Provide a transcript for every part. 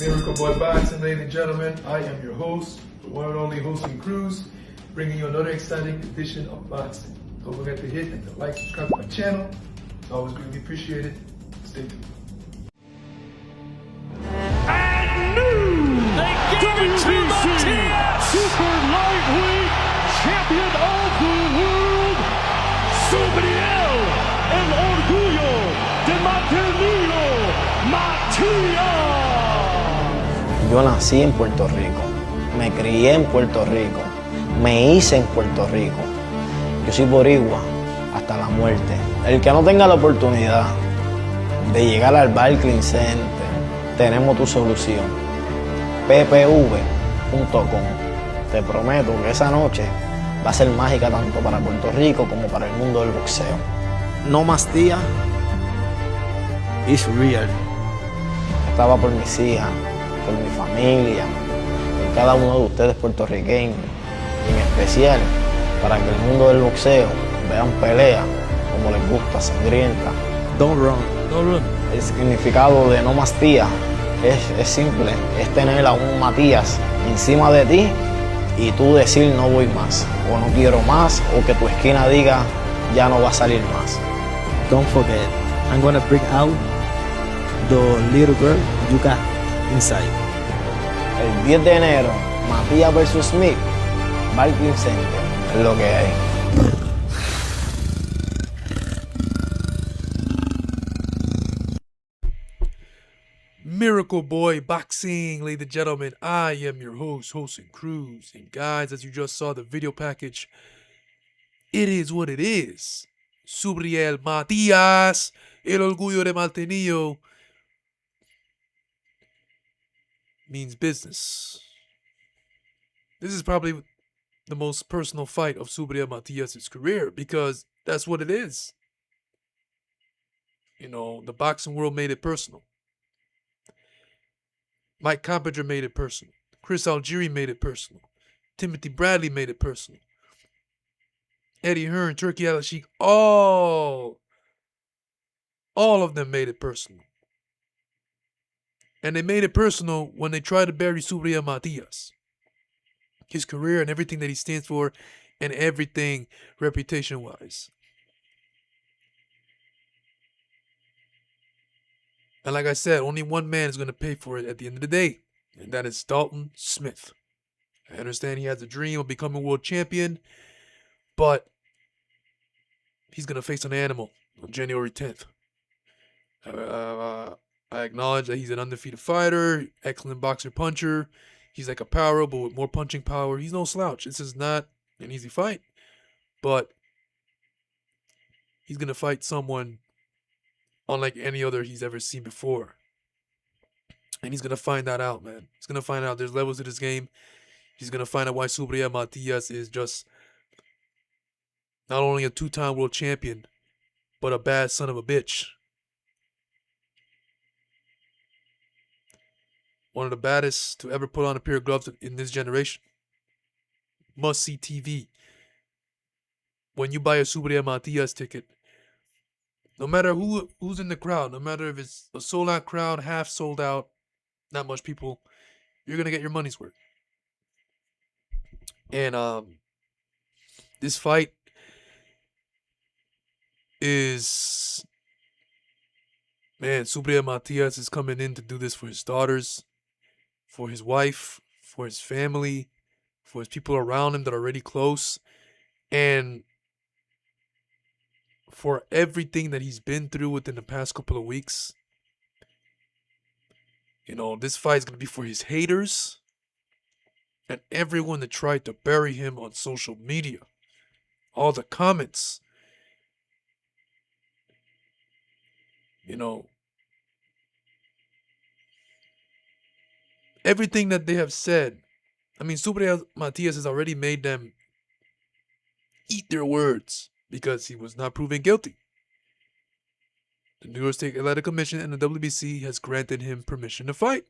Miracle Boy Boxing, ladies and gentlemen. I am your host, the one and only Hosting Cruz, bringing you another exciting edition of boxing. Don't forget to hit and to like, subscribe to my channel. It's always greatly appreciated. Stay tuned. And new WBC Super Lightweight Champion of the World, Subriel El Orgullo de Matias. Yo nací en Puerto Rico, me crié en Puerto Rico, me hice en Puerto Rico. Yo soy boricua hasta la muerte. El que no tenga la oportunidad de llegar al Barclays Center, tenemos tu solución. ppv.com. Te prometo que esa noche va a ser mágica tanto para Puerto Rico como para el mundo del boxeo. No más días. It's real. Estaba por mis hijas, por mi familia, por cada uno de ustedes puertorriqueños, y en especial para que el mundo del boxeo vean pelea como les gusta, sangrienta. Don't run. El significado de no más tía es simple, es tener a un Matías encima de ti y tú decir no voy más, o no quiero más, o que tu esquina diga ya no va a salir más. Don't forget, I'm gonna bring out the little girl you got inside. El 10 de enero, Matías vs. Smith, Barclays Center, es lo que hay. Miracle Boy Boxing, ladies and gentlemen. I am your host, Hosting Cruz. And guys, as you just saw the video package, it is what it is. Subriel Matias, El Orgullo de Maltenillo, means business. This is probably the most personal fight of Subriel Matias' career because that's what it is. You know, the boxing world made it personal. Mike Coppinger made it personal. Chris Algieri made it personal. Timothy Bradley made it personal. Eddie Hearn, Turkey Al-Sheikh, all of them made it personal. And they made it personal when they tried to bury Subriel Matias. His career and everything that he stands for and everything reputation-wise. And like I said, only one man is going to pay for it at the end of the day. And that is Dalton Smith. I understand he has a dream of becoming world champion. But he's going to face an animal on January 10th. I acknowledge that he's an undefeated fighter, excellent boxer puncher. He's like a power, but with more punching power. He's no slouch. This is not an easy fight. But he's going to fight someone unlike any other he's ever seen before. And he's going to find that out, man. He's going to find out there's levels to this game. He's going to find out why Subriel Matias is just not only a two-time world champion, but a bad son of a bitch. One of the baddest to ever put on a pair of gloves in this generation. Must-see TV. When you buy a Subriel Matias ticket, no matter who's in the crowd, no matter if it's a sold-out crowd, half sold out, not much people, you're going to get your money's worth. And this fight is, man, Subriel Matias is coming in to do this for his daughters, for his wife, for his family, for his people around him that are already close, and for everything that he's been through within the past couple of weeks. You know, this fight is going to be for his haters and everyone that tried to bury him on social media. All the comments. You know, everything that they have said. I mean, Subriel Matias has already made them eat their words because he was not proven guilty. The New York State Athletic Commission and the WBC has granted him permission to fight.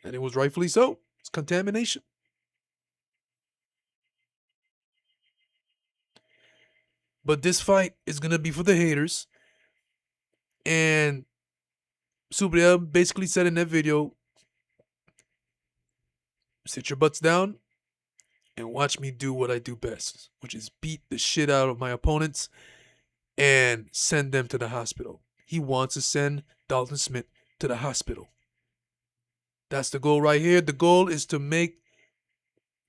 And it was rightfully so. It's contamination. But this fight is going to be for the haters. And Subriel basically said in that video, sit your butts down and watch me do what I do best, which is beat the shit out of my opponents and send them to the hospital. He wants to send Dalton Smith to the hospital. That's the goal right here. The goal is to make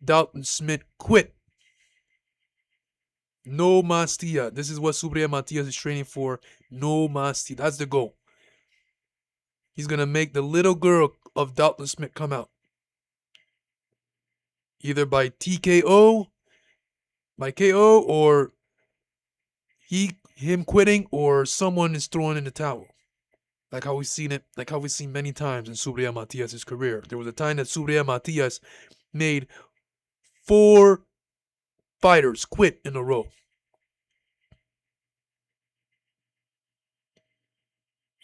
Dalton Smith quit. No mas tía. This is what Subriel Matias is training for. No mas tía. That's the goal. He's going to make the little girl of Dalton Smith come out. Either by TKO, by KO, or him quitting, or someone is throwing in the towel. Like how we've seen it, like how we've seen many times in Subriel Matias' career. There was a time that Subriel Matias made 4 fighters quit in a row.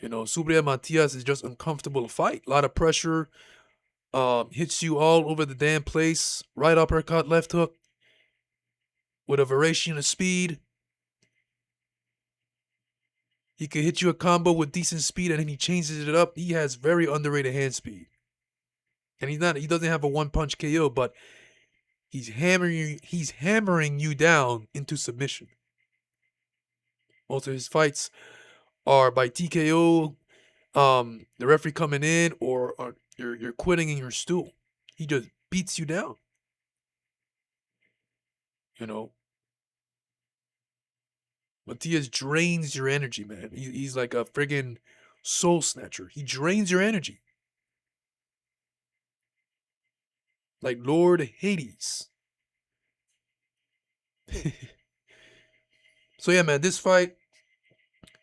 You know, Subriel Matias is just uncomfortable to fight. A lot of pressure. Hits you all over the damn place. Right uppercut, left hook. With a variation of speed. He could hit you a combo with decent speed and then he changes it up. He has very underrated hand speed. And he doesn't have a one-punch KO, but he's hammering you down into submission. Most of his fights are by TKO, the referee coming in, or you're quitting in your stool. He just beats you down. You know, Matias drains your energy, man. He's like a friggin' soul snatcher. He drains your energy. Like Lord Hades. So yeah, man, this fight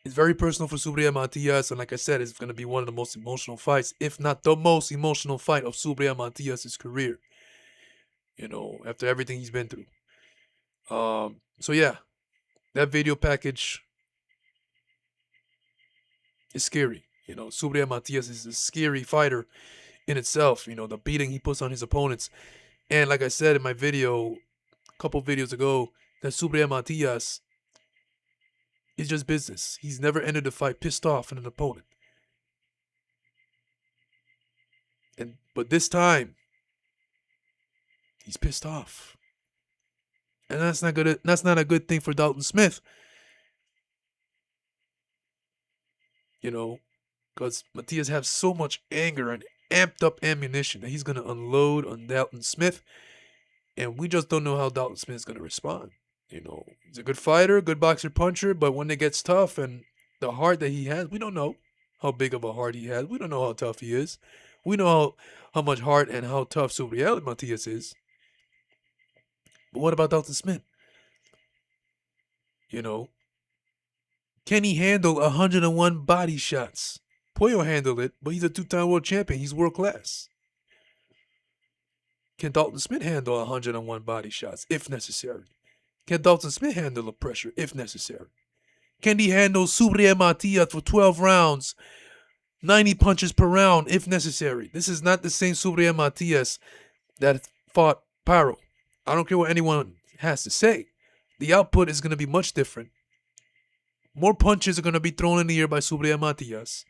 is very personal for Subriel Matias. And like I said, it's going to be one of the most emotional fights, if not the most emotional fight of Subriel Matias' career. You know, after everything he's been through. So yeah, that video package is scary. You know, Subriel Matias is a scary fighter in itself. You know, the beating he puts on his opponents. And like I said in my video, a couple videos ago, that Subriel Matias is just business. He's never entered a fight pissed off at an opponent. But this time, he's pissed off. And that's not good. That's not a good thing for Dalton Smith. You know, because Matias has so much anger and amped up ammunition that he's going to unload on Dalton Smith. And we just don't know how Dalton Smith is going to respond. You know, he's a good fighter, good boxer puncher, but when it gets tough and the heart that he has, we don't know how big of a heart he has. We don't know how tough he is. We know how much heart and how tough Subriel Matias is. But what about Dalton Smith? You know, can he handle 101 body shots? Pollo handled it, but he's a 2-time world champion. He's world class. Can Dalton Smith handle 101 body shots if necessary? Can Dalton Smith handle the pressure if necessary? Can he handle Subriel Matias for 12 rounds, 90 punches per round if necessary? This is not the same Subriel Matias that fought Paro. I don't care what anyone has to say. The output is going to be much different. More punches are going to be thrown in the air by Subriel Matias.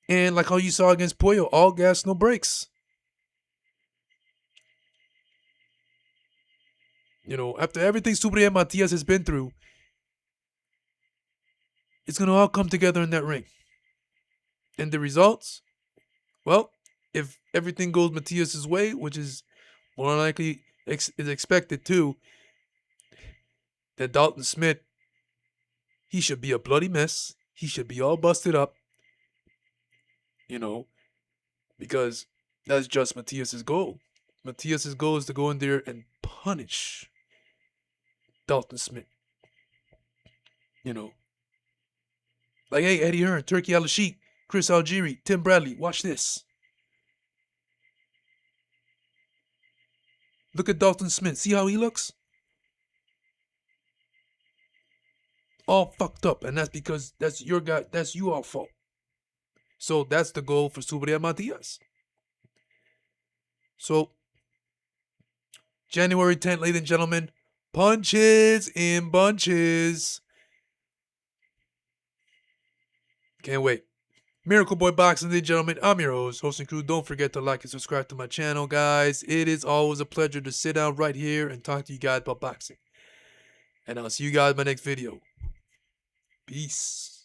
And like how you saw against Pollo, all gas, no brakes. You know, after everything Subriel Matias has been through, it's going to all come together in that ring. And the results? Well, if everything goes Matias' way, which is more likely is expected to, that Dalton Smith, he should be a bloody mess. He should be all busted up. You know, because that's just Matias' goal. Matias' goal is to go in there and punish Dalton Smith. You know, like, hey, Eddie Hearn, Turkey Al-Sheikh, Chris Algieri, Tim Bradley, watch this. Look at Dalton Smith. See how he looks? All fucked up, and that's because that's your guy. That's you all fault. So that's the goal for Subriel Matias. So January 10th, ladies and gentlemen, punches in bunches. Can't wait. Miracle Boy Boxing, ladies and gentlemen. I'm your host and crew. Don't forget to like and subscribe to my channel, guys. It is always a pleasure to sit down right here and talk to you guys about boxing. And I'll see you guys in my next video. Peace.